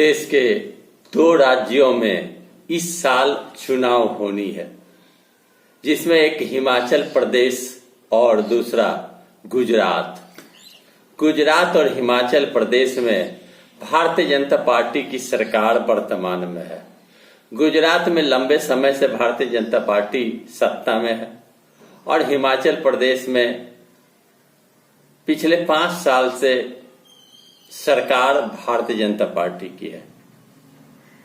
देश के 2 राज्यों में इस साल चुनाव होनी है, जिसमें एक हिमाचल प्रदेश और दूसरा गुजरात। गुजरात और हिमाचल प्रदेश में भारतीय जनता पार्टी की सरकार वर्तमान में है। गुजरात में लंबे समय से भारतीय जनता पार्टी सत्ता में है और हिमाचल प्रदेश में पिछले 5 साल से सरकार भारतीय जनता पार्टी की है।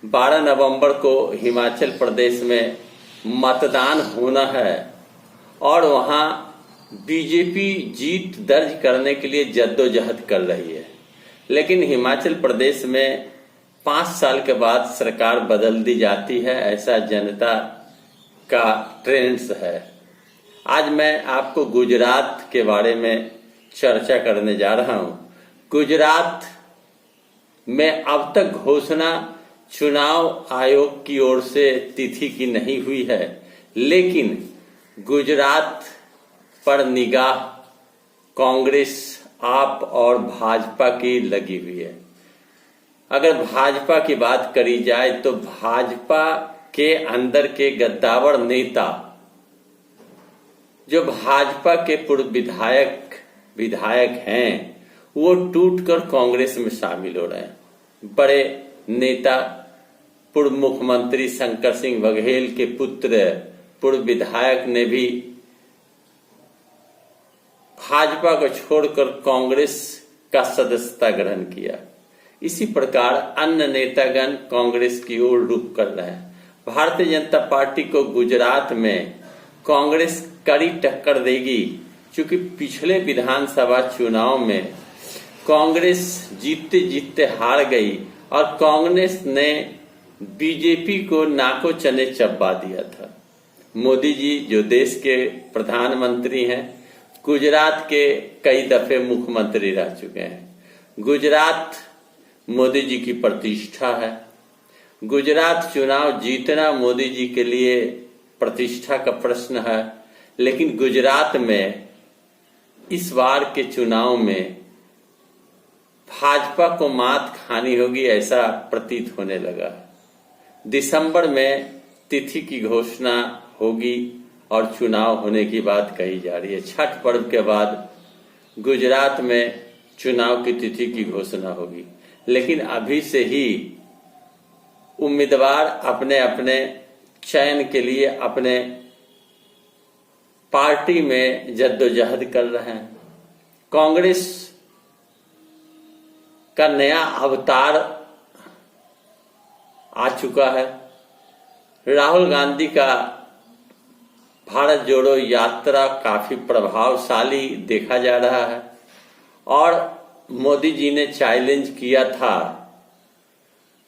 12 नवंबर को हिमाचल प्रदेश में मतदान होना है और वहां बीजेपी जीत दर्ज करने के लिए जद्दोजहद कर रही है, लेकिन हिमाचल प्रदेश में 5 साल के बाद सरकार बदल दी जाती है, ऐसा जनता का ट्रेंड्स है। आज मैं आपको गुजरात के बारे में चर्चा करने जा रहा हूं। गुजरात में अब तक घोषणा चुनाव आयोग की ओर से तिथि की नहीं हुई है, लेकिन गुजरात पर निगाह कांग्रेस, आप और भाजपा की लगी हुई है। अगर भाजपा की बात करी जाए तो भाजपा के अंदर के गद्दावर नेता, जो भाजपा के पूर्व विधायक हैं, वो टूटकर कांग्रेस में शामिल हो रहे हैं। बड़े नेता पूर्व मुख्यमंत्री शंकर सिंह बघेल के पुत्र पूर्व विधायक ने भी भाजपा को छोड़कर कांग्रेस का सदस्यता ग्रहण किया। इसी प्रकार अन्य नेतागण कांग्रेस की ओर रुख कर रहे हैं। भारतीय जनता पार्टी को गुजरात में कांग्रेस कड़ी टक्कर देगी, क्योंकि पिछले विधानसभा चुनाव में कांग्रेस जीतते जीतते हार गई और कांग्रेस ने बीजेपी को नाको चने चबा दिया था। मोदी जी जो देश के प्रधानमंत्री हैं, गुजरात के कई दफे मुख्यमंत्री रह चुके हैं। गुजरात मोदी जी की प्रतिष्ठा है। गुजरात चुनाव जीतना मोदी जी के लिए प्रतिष्ठा का प्रश्न है, लेकिन गुजरात में इस बार के चुनाव में भाजपा को मात खानी होगी, ऐसा प्रतीत होने लगा। दिसंबर में तिथि की घोषणा होगी और चुनाव होने की बात कही जा रही है। छठ पर्व के बाद गुजरात में चुनाव की तिथि की घोषणा होगी, लेकिन अभी से ही उम्मीदवार अपने अपने चयन के लिए अपने पार्टी में जद्दोजहद कर रहे हैं। कांग्रेस का नया अवतार आ चुका है। राहुल गांधी का भारत जोड़ो यात्रा काफी प्रभावशाली देखा जा रहा है और मोदी जी ने चैलेंज किया था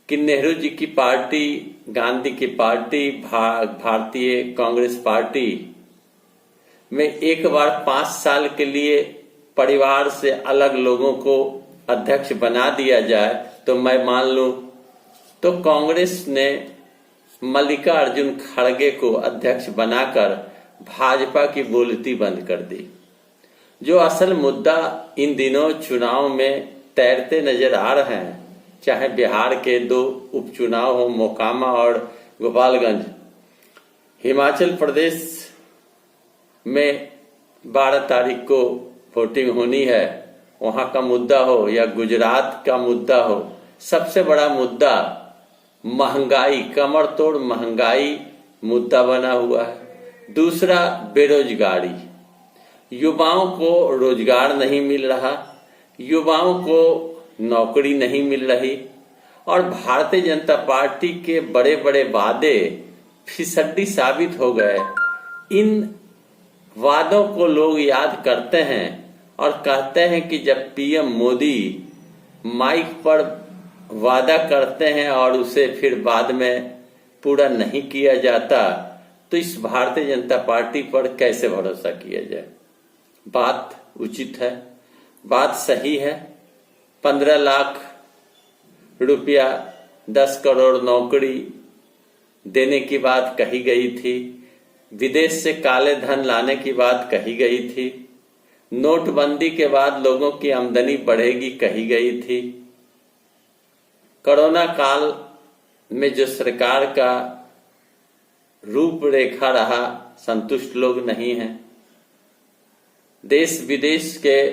कि नेहरू जी की पार्टी, गांधी की पार्टी, भारतीय कांग्रेस पार्टी में एक बार 5 साल के लिए परिवार से अलग लोगों को अध्यक्ष बना दिया जाए तो मैं मान लूं। तो कांग्रेस ने मल्लिकार्जुन खड़गे को अध्यक्ष बनाकर भाजपा की बोलती बंद कर दी। जो असल मुद्दा इन दिनों चुनाव में तैरते नजर आ रहे हैं, चाहे बिहार के 2 उपचुनाव हो, मोकामा और गोपालगंज, हिमाचल प्रदेश में 12 तारीख को वोटिंग होनी है, वहां का मुद्दा हो या गुजरात का मुद्दा हो, सबसे बड़ा मुद्दा महंगाई, कमर तोड़ महंगाई मुद्दा बना हुआ है। दूसरा बेरोजगारी, युवाओं को रोजगार नहीं मिल रहा, युवाओं को नौकरी नहीं मिल रही और भारतीय जनता पार्टी के बड़े बड़े वादे फिसड्डी साबित हो गए। इन वादों को लोग याद करते हैं और कहते हैं कि जब पीएम मोदी माइक पर वादा करते हैं और उसे फिर बाद में पूरा नहीं किया जाता, तो इस भारतीय जनता पार्टी पर कैसे भरोसा किया जाए। बात उचित है, बात सही है। 15 लाख रुपया, 10 करोड़ नौकरी देने की बात कही गई थी, विदेश से काले धन लाने की बात कही गई थी, नोटबंदी के बाद लोगों की आमदनी बढ़ेगी कही गई थी। कोरोना काल में जो सरकार का रूपरेखा रहा, संतुष्ट लोग नहीं हैं। देश विदेश के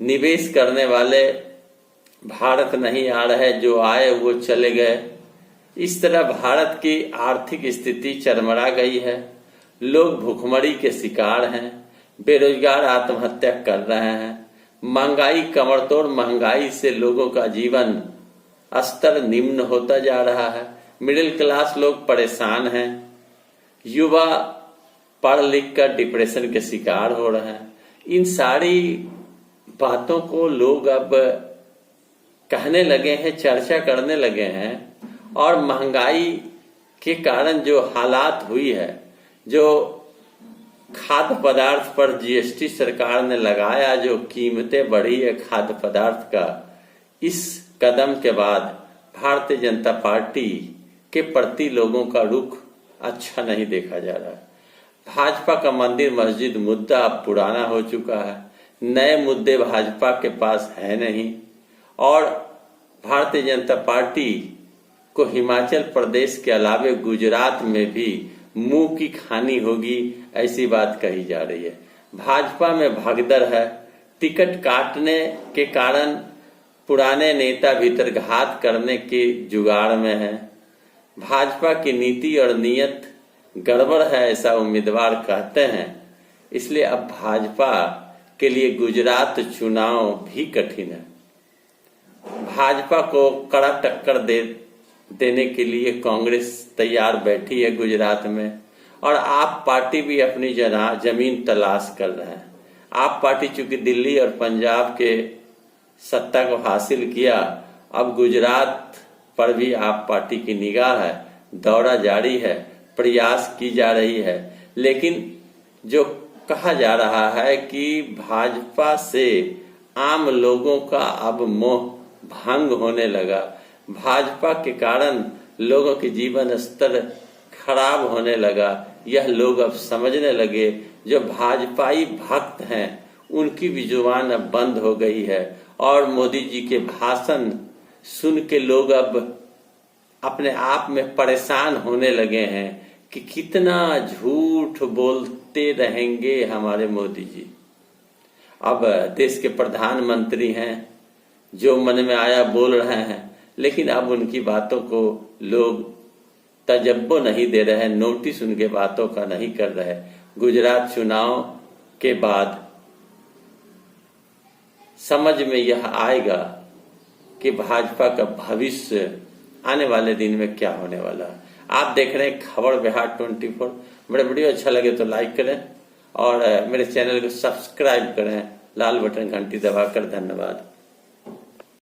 निवेश करने वाले भारत नहीं आ रहे, जो आए वो चले गए। इस तरह भारत की आर्थिक स्थिति चरमरा गई है। लोग भूखमरी के शिकार हैं, बेरोजगार आत्महत्या कर रहे हैं। महंगाई, कमरतोड़ महंगाई से लोगों का जीवन स्तर निम्न होता जा रहा है। मिडिल क्लास लोग परेशान हैं। युवा पढ़ लिख कर डिप्रेशन के शिकार हो रहे हैं। इन सारी बातों को लोग अब कहने लगे हैं, चर्चा करने लगे हैं। और महंगाई के कारण जो हालात हुई है, जो खाद्य पदार्थ पर जीएसटी सरकार ने लगाया, जो कीमतें बढ़ी है खाद्य पदार्थ का, इस कदम के बाद भारतीय जनता पार्टी के प्रति लोगों का रुख अच्छा नहीं देखा जा रहा है। भाजपा का मंदिर मस्जिद मुद्दा अब पुराना हो चुका है। नए मुद्दे भाजपा के पास है नहीं। और भारतीय जनता पार्टी को हिमाचल प्रदेश के अलावे गुजरात में भी मुंह की खानी होगी, ऐसी बात कही जा रही है। भाजपा में भगदड़ है। टिकट काटने के कारण पुराने नेता भीतरघात करने के जुगाड़ में है। भाजपा की नीति और नीयत गड़बड़ है, ऐसा उम्मीदवार कहते हैं। इसलिए अब भाजपा के लिए गुजरात चुनाव भी कठिन है। भाजपा को कड़ा टक्कर देने के लिए कांग्रेस तैयार बैठी है गुजरात में। और आप पार्टी भी अपनी जमीन तलाश कर रहे हैं। आप पार्टी चूंकि दिल्ली और पंजाब के सत्ता को हासिल किया, अब गुजरात पर भी आप पार्टी की निगाह है। दौरा जारी है, प्रयास की जा रही है। लेकिन जो कहा जा रहा है कि भाजपा से आम लोगों का अब मोह भंग होने लगा। भाजपा के कारण लोगों के जीवन स्तर खराब होने लगा। यह लोग अब समझने लगे। जो भाजपाई भक्त हैं उनकी भी जुबान अब बंद हो गई है। और मोदी जी के भाषण सुन के लोग अब अपने आप में परेशान होने लगे हैं कि कितना झूठ बोलते रहेंगे हमारे मोदी जी। अब देश के प्रधानमंत्री हैं, जो मन में आया बोल रहे हैं। लेकिन अब उनकी बातों को लोग तजब्बो नहीं दे रहे, नोटिस उनके बातों का नहीं कर रहे। गुजरात चुनाव के बाद समझ में यह आएगा कि भाजपा का भविष्य आने वाले दिन में क्या होने वाला है। आप देख रहे हैं खबर बिहार 24। मेरा वीडियो अच्छा लगे तो लाइक करें और मेरे चैनल को सब्सक्राइब करें, लाल बटन घंटी दबाकर। धन्यवाद।